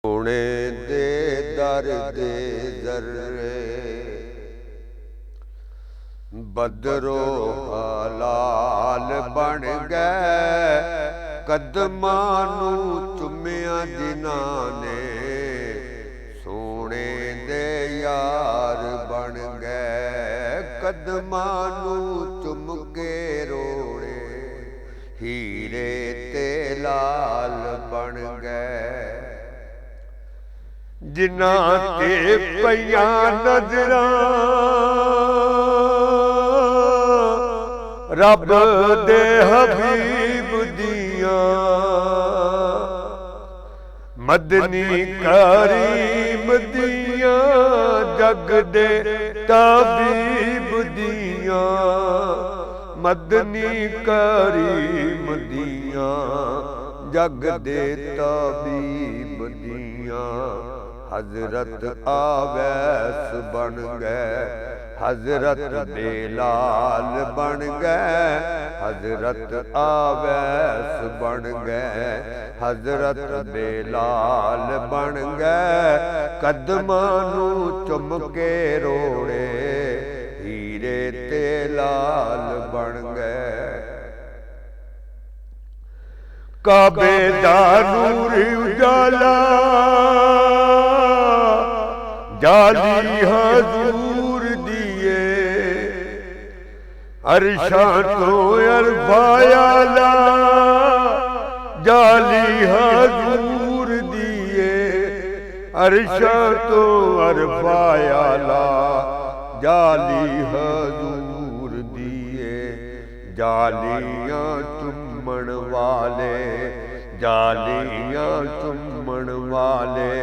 सोने दे दर दे जर्रे बदरो हलाल बन गए कदमां नू चुम्या जिन्हां ने सोने दे यार बन गए कदमां नू चुम के रोड़े हीरे ते लाल बन गए जिन्हां ते पईयां नजरां रब दे हबीब दियां मदनी करीम दियां जग दे तबीब दियां मदनी करीम दियां जग दे तबीब दियां हजरत आवैस बन गए हजरत बेलाल बन गए हजरत आवैस बन गए हजरत बेलाल बन गए कदमां नू चुम के रोड़े हीरे ते लाल बन गए काबे दा नूर उजाला जाली हजूर दिए अरशां तो अरफायाला जाली हजूर दिए अरशां तो अरफायाला जाली हजूर दिए जालियां चुम्मण वाले जालियां चुम्मण वाले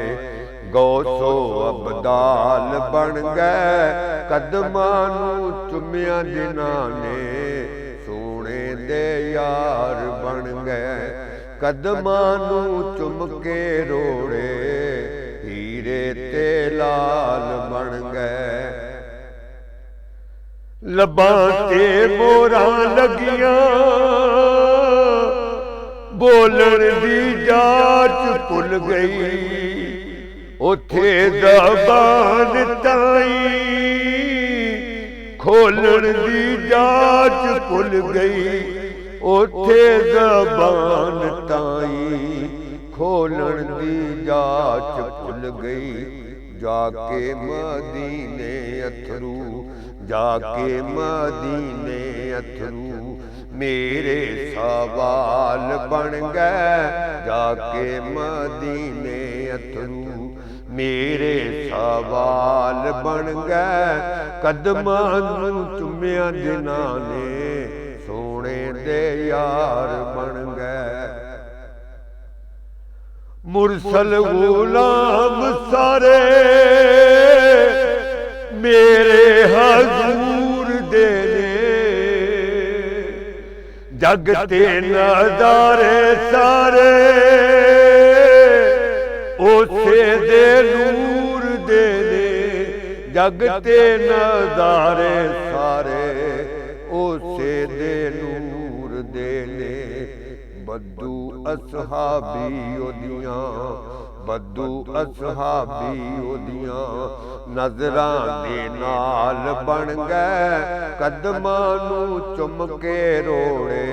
गौसो अबदाल बन गए कदमां नू चुम्या जिन्हां ने सोने दे यार बन गए कदमां नू चुम के रोड़े हीरे ते लाल बन गए लबां ते मोरां लगियां बोलण दी जाच भुल गई उथे ज़बान ताई खोलण दी जाच भुल गई उथे ज़बान ताई खोलण दी जाच भुल गई जाके मदीने अथरू जाके मदीने अथरू मेरे सवाल बन गए जाके मदीने अथरू मेरे सवाल बन गए कदमां नू चुम्या जिन्हां ने सोने दे यार बन गए मुरसल गुलाम सारे मेरे हजूर दे जग ते नज़ारे सारे उसे दे नूर दे जग ते नज़ारे सारे उसे दे नूर दे बद्दू असहाबी ओदियां बद्दू असहाबी ओदियां नजरां दे नाल बन गए कदमां नू चुम के रोड़े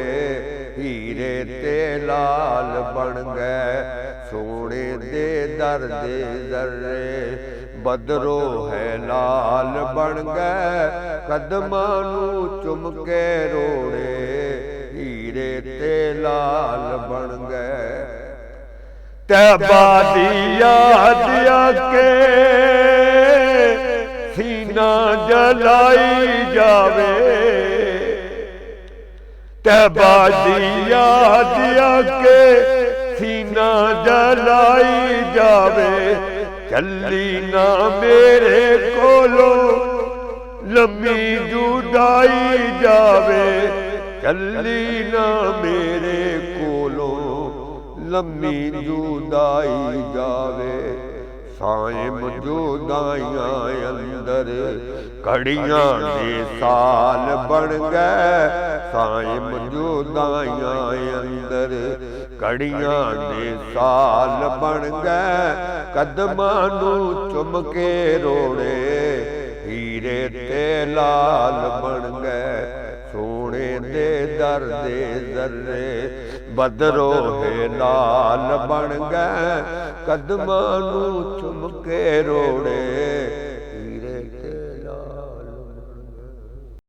हीरे ते लाल बन गए सोने दे दर दे जर्रे बदरो है लाल बन गए कदमां नू चुम के रोड़े हीरे ते लाल बन गए तैबा दी याद आके सीना जलाई जावे तैबा दी याद आके सीना जलाई जावे चली ना मेरे कोलो लम्मी जुदाई जावे चली ना मेरे कोलो लम्मी जुदाई जावे साइम जुदाइयां अंदर घड़ियां दे साल बन गए साइम जुदाइयां अंदर ਘੜੀਆਂ ਦੇ ਸਾਲ ਬਣ ਗਏ ਕਦਮਾਂ ਨੂੰ ਚੁੰਮ ਕੇ ਰੋੜੇ ਹੀਰੇ ਤੇ ਲਾਲ ਬਣ ਗਏ ਸੋਹਣੇ ਦੇ ਦਰ ਦੇ ਜ਼ਰਰੇ ਬਦਰੋ ਹੈ ਲਾਲ ਬਣ ਗਏ ਕਦਮਾਂ ਨੂੰ ਚੁੰਮ ਕੇ ਰੋੜੇ